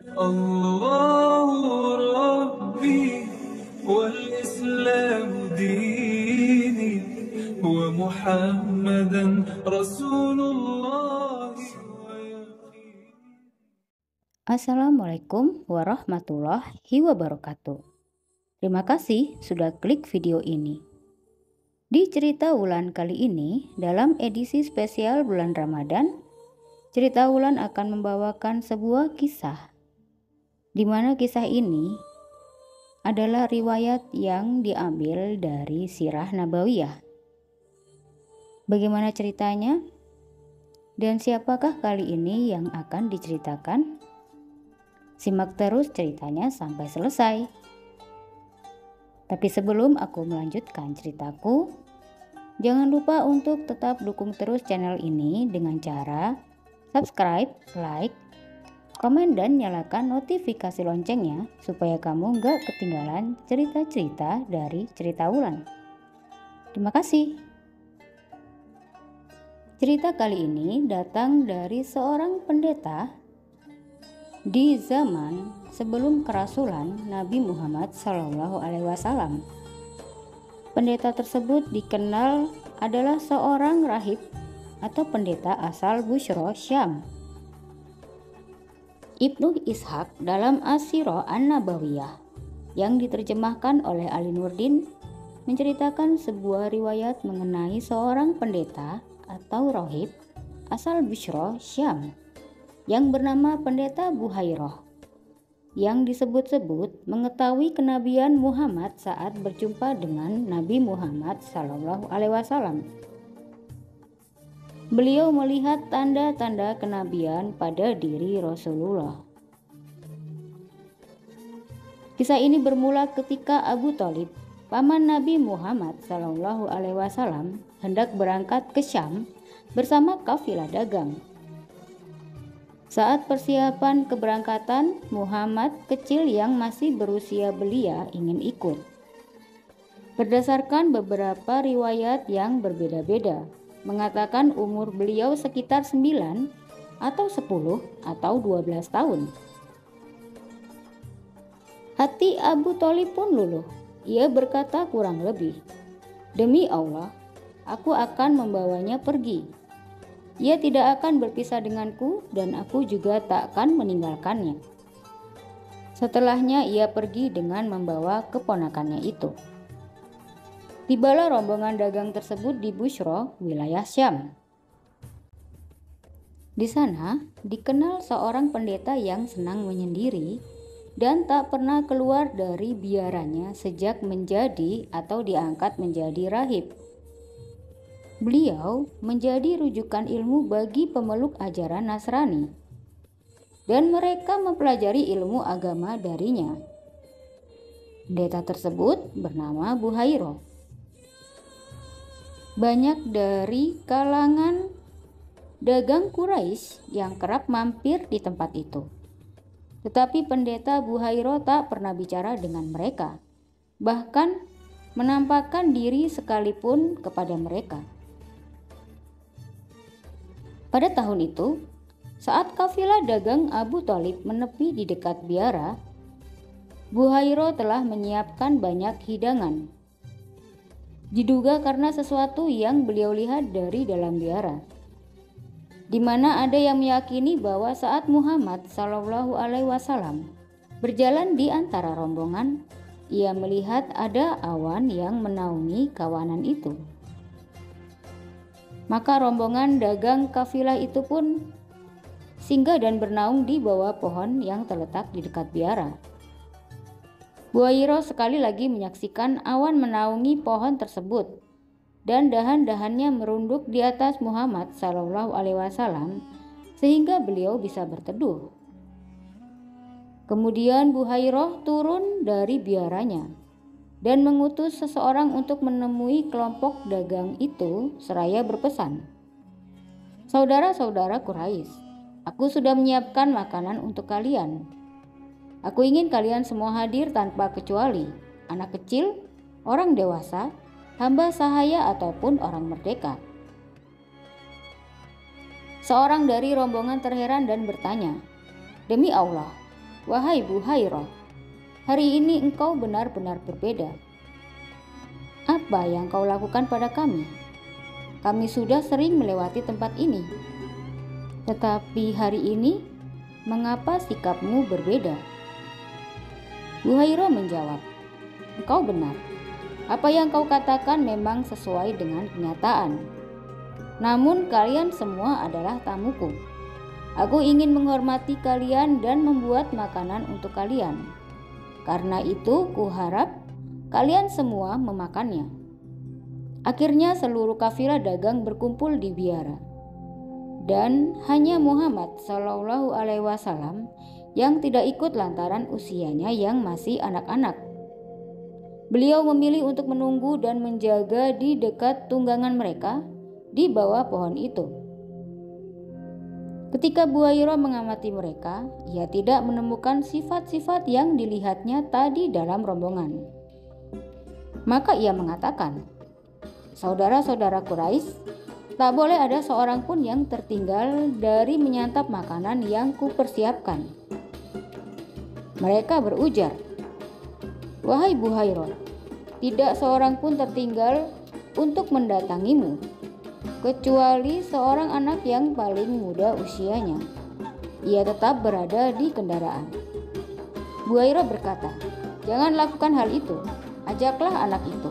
الله ربي والإسلام ديني ومحمدا رسول الله ويقيني. Assalamualaikum warahmatullahi wabarakatuh. Terima kasih sudah klik video ini. Di cerita Wulan kali ini, dalam edisi spesial bulan Ramadan, cerita Wulan akan membawakan sebuah kisah, di mana kisah ini adalah riwayat yang diambil dari Sirah Nabawiyah. Bagaimana ceritanya? Dan siapakah kali ini yang akan diceritakan? Simak terus ceritanya sampai selesai. Tapi sebelum aku melanjutkan ceritaku, jangan lupa untuk tetap dukung terus channel ini dengan cara subscribe, like, komen, dan nyalakan notifikasi loncengnya supaya kamu gak ketinggalan cerita-cerita dari cerita Wulan. Terima kasih. Cerita kali ini datang dari seorang pendeta di zaman sebelum kerasulan Nabi Muhammad SAW. Pendeta tersebut dikenal adalah seorang rahib atau pendeta asal Busra, Syam. Ibnu Ishaq dalam As-Sirah An-Nabawiyah yang diterjemahkan oleh Ali Nurdin menceritakan sebuah riwayat mengenai seorang pendeta atau rahib asal Busra, Syam yang bernama Pendeta Buhairah, yang disebut-sebut mengetahui kenabian Muhammad saat berjumpa dengan Nabi Muhammad SAW. Beliau melihat tanda-tanda kenabian pada diri Rasulullah. Kisah ini bermula ketika Abu Thalib, paman Nabi Muhammad SAW, hendak berangkat ke Syam bersama kafilah dagang. Saat persiapan keberangkatan, Muhammad kecil yang masih berusia belia ingin ikut. Berdasarkan beberapa riwayat yang berbeda-beda, mengatakan umur beliau sekitar 9 atau 10 atau 12 tahun. Hati Abu Thalib pun luluh. Ia berkata kurang lebih, "Demi Allah, aku akan membawanya pergi. Ia tidak akan berpisah denganku dan aku juga tak akan meninggalkannya." Setelahnya ia pergi dengan membawa keponakannya itu. Tibalah rombongan dagang tersebut di Busra, wilayah Syam. Di sana dikenal seorang pendeta yang senang menyendiri dan tak pernah keluar dari biarannya sejak menjadi atau diangkat menjadi rahib. Beliau menjadi rujukan ilmu bagi pemeluk ajaran Nasrani, dan mereka mempelajari ilmu agama darinya. Pendeta tersebut bernama Buhairah. Banyak dari kalangan dagang Quraisy yang kerap mampir di tempat itu. Tetapi pendeta Buhairah tak pernah bicara dengan mereka, bahkan menampakkan diri sekalipun kepada mereka. Pada tahun itu, saat kafilah dagang Abu Thalib menepi di dekat biara, Buhairah telah menyiapkan banyak hidangan. Diduga karena sesuatu yang beliau lihat dari dalam biara, di mana ada yang meyakini bahwa saat Muhammad SAW berjalan di antara rombongan, ia melihat ada awan yang menaungi kawanan itu. Maka rombongan dagang kafilah itu pun singgah dan bernaung di bawah pohon yang terletak di dekat biara. Buhairah sekali lagi menyaksikan awan menaungi pohon tersebut dan dahan-dahannya merunduk di atas Muhammad SAW sehingga beliau bisa berteduh. Kemudian Buhairah turun dari biaranya dan mengutus seseorang untuk menemui kelompok dagang itu seraya berpesan, "Saudara-saudara Quraisy, aku sudah menyiapkan makanan untuk kalian. Aku ingin kalian semua hadir tanpa kecuali, anak kecil, orang dewasa, hamba sahaya ataupun orang merdeka." Seorang dari rombongan terheran dan bertanya, "Demi Allah, "Wahai Buhairah, hari ini engkau benar-benar berbeda. Apa yang kau lakukan pada kami? Kami sudah sering melewati tempat ini. Tetapi hari ini, mengapa sikapmu berbeda?" Buhairah menjawab, "Engkau benar. Apa yang kau katakan memang sesuai dengan kenyataan. Namun kalian semua adalah tamuku. Aku ingin menghormati kalian dan membuat makanan untuk kalian. Karena itu kuharap kalian semua memakannya." Akhirnya seluruh kafilah dagang berkumpul di biara. Dan hanya Muhammad Shallallahu Alaihi Wasallam yang tidak ikut lantaran usianya yang masih anak-anak. Beliau memilih untuk menunggu dan menjaga di dekat tunggangan mereka di bawah pohon itu. Ketika Buhairah mengamati mereka, ia tidak menemukan sifat-sifat yang dilihatnya tadi dalam rombongan. Maka ia mengatakan, "Saudara-saudara Quraisy, tak boleh ada seorang pun yang tertinggal dari menyantap makanan yang kupersiapkan." Mereka berujar, "Wahai Buhairah, tidak seorang pun tertinggal untuk mendatangimu, kecuali seorang anak yang paling muda usianya. Ia tetap berada di kendaraan." Buhairah berkata, "Jangan lakukan hal itu, ajaklah anak itu.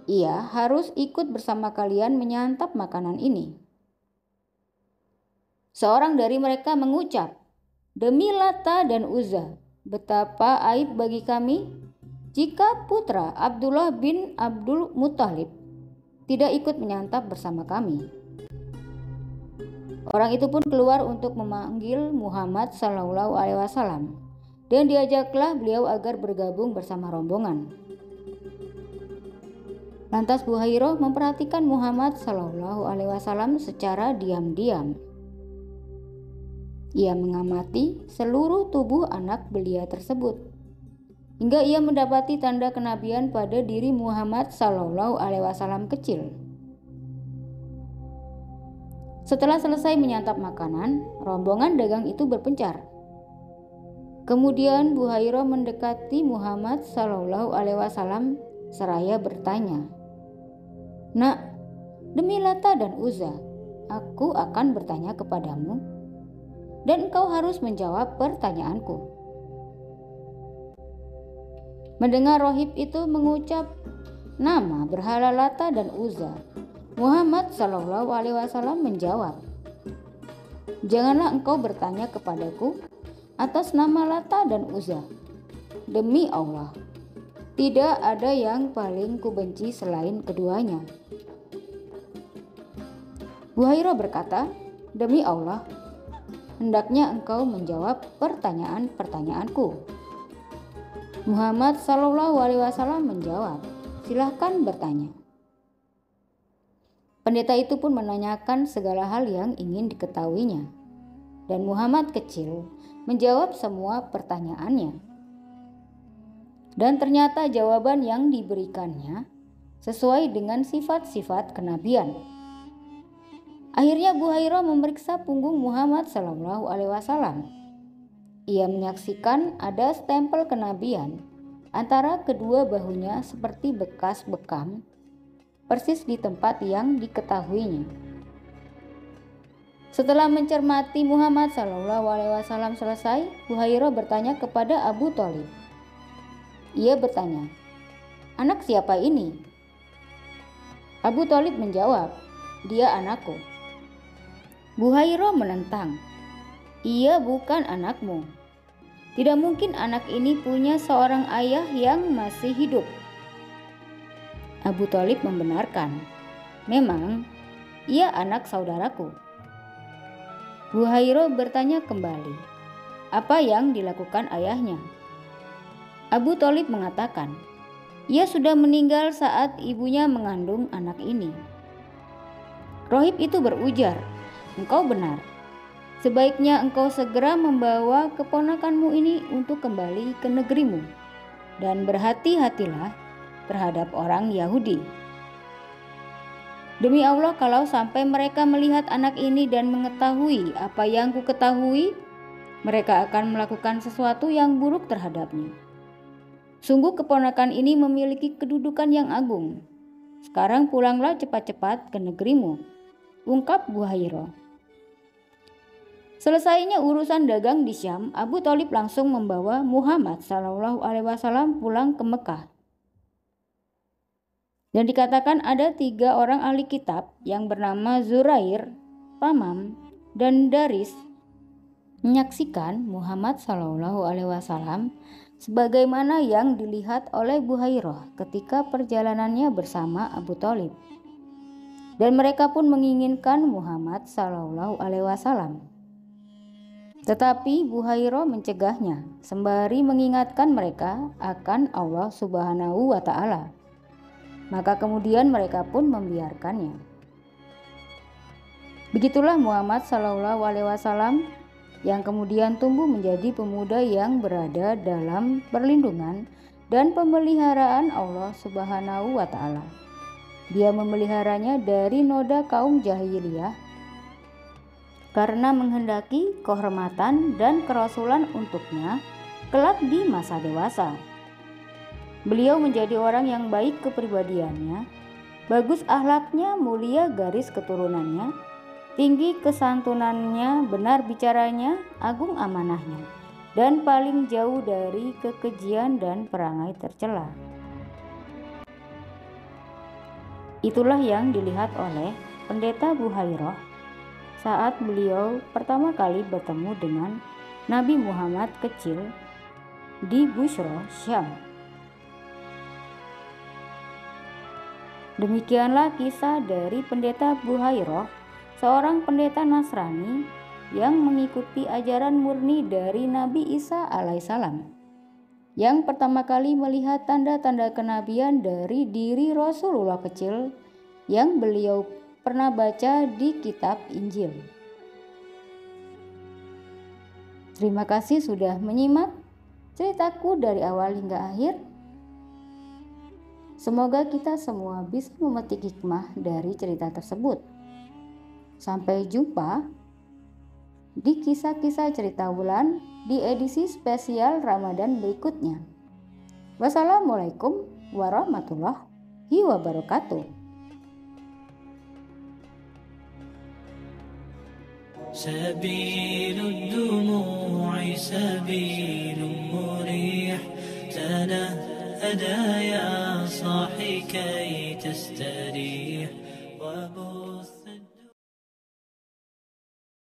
Ia harus ikut bersama kalian menyantap makanan ini." Seorang dari mereka mengucap, "Demi Lata dan Uzza, betapa aib bagi kami jika putra Abdullah bin Abdul Muthalib tidak ikut menyantap bersama kami." Orang itu pun keluar untuk memanggil Muhammad Sallallahu Alaihi Wasallam, dan diajaklah beliau agar bergabung bersama rombongan. Lantas Buhairah memperhatikan Muhammad Sallallahu Alaihi Wasallam secara diam-diam. Ia mengamati seluruh tubuh anak belia tersebut, hingga ia mendapati tanda kenabian pada diri Muhammad Sallallahu Alaihi Wasallam kecil. Setelah selesai menyantap makanan, rombongan dagang itu berpencar. Kemudian Buhairah mendekati Muhammad Sallallahu Alaihi Wasallam seraya bertanya, "Nak, demi Lata dan Uzza, aku akan bertanya kepadamu, dan engkau harus menjawab pertanyaanku." Mendengar rohib itu mengucap nama berhala Lata dan Uzza, Muhammad Shallallahu Alaihi Wasallam menjawab, "Janganlah engkau bertanya kepadaku atas nama Lata dan Uzza. Demi Allah, tidak ada yang paling kubenci selain keduanya." Buhairah berkata, "Demi Allah, hendaknya engkau menjawab pertanyaan-pertanyaanku." Muhammad Shallallahu Alaihi Wasallam menjawab, "Silahkan bertanya." Pendeta itu pun menanyakan segala hal yang ingin diketahuinya, dan Muhammad kecil menjawab semua pertanyaannya. Dan ternyata jawaban yang diberikannya sesuai dengan sifat-sifat kenabian. Akhirnya Buhairah memeriksa punggung Muhammad Sallallahu Alaihi Wasallam. Ia menyaksikan ada stempel kenabian antara kedua bahunya seperti bekas bekam, persis di tempat yang diketahuinya. Setelah mencermati Muhammad Sallallahu Alaihi Wasallam selesai, Buhairah bertanya kepada Abu Thalib. Ia bertanya, "Anak siapa ini?" Abu Thalib menjawab, "Dia anakku." Buhairah menentang, "Ia bukan anakmu. Tidak mungkin anak ini punya seorang ayah yang masih hidup." Abu Thalib membenarkan, "Memang, ia anak saudaraku." Buhairah bertanya kembali, apa yang dilakukan ayahnya? Abu Thalib mengatakan, ia sudah meninggal saat ibunya mengandung anak ini. Rohib itu berujar, "Engkau benar. Sebaiknya engkau segera membawa keponakanmu ini untuk kembali ke negerimu, dan berhati-hatilah terhadap orang Yahudi. Demi Allah, kalau sampai mereka melihat anak ini dan mengetahui apa yang ku ketahui, mereka akan melakukan sesuatu yang buruk terhadapnya. Sungguh keponakan ini memiliki kedudukan yang agung. Sekarang pulanglah cepat-cepat ke negerimu, ungkap Buhairah. Selesainya urusan dagang di Syam, Abu Thalib langsung membawa Muhammad SAW pulang ke Mekah. Dan dikatakan ada 3 orang ahli kitab yang bernama Zurair, Tamam, dan Daris menyaksikan Muhammad SAW sebagaimana yang dilihat oleh Buhairah ketika perjalanannya bersama Abu Thalib. Dan mereka pun menginginkan Muhammad SAW. Tetapi Buhairah mencegahnya sembari mengingatkan mereka akan Allah Subhanahu wa Ta'ala. Maka kemudian mereka pun membiarkannya. Begitulah Muhammad SAW yang kemudian tumbuh menjadi pemuda yang berada dalam perlindungan dan pemeliharaan Allah Subhanahu wa Ta'ala. Dia memeliharanya dari noda kaum jahiliyah karena menghendaki kehormatan dan kerasulan untuknya kelak di masa dewasa. Beliau menjadi orang yang baik kepribadiannya, bagus akhlaknya, mulia garis keturunannya, tinggi kesantunannya, benar bicaranya, agung amanahnya, dan paling jauh dari kekejian dan perangai tercela. Itulah yang dilihat oleh pendeta Buhairah saat beliau pertama kali bertemu dengan Nabi Muhammad kecil di Bushra, Syam. Demikianlah kisah dari pendeta Buhairah, seorang pendeta Nasrani yang mengikuti ajaran murni dari Nabi Isa alaihissalam, yang pertama kali melihat tanda-tanda kenabian dari diri Rasulullah kecil yang beliau pernah baca di kitab Injil. Terima kasih sudah menyimak ceritaku dari awal hingga akhir. Semoga kita semua bisa memetik hikmah dari cerita tersebut. Sampai jumpa di kisah-kisah cerita bulan di edisi spesial Ramadan berikutnya. Wassalamualaikum warahmatullahi wabarakatuh. سبيل الدموع سبيل مريح تنهدى يا صاحي كي تستريح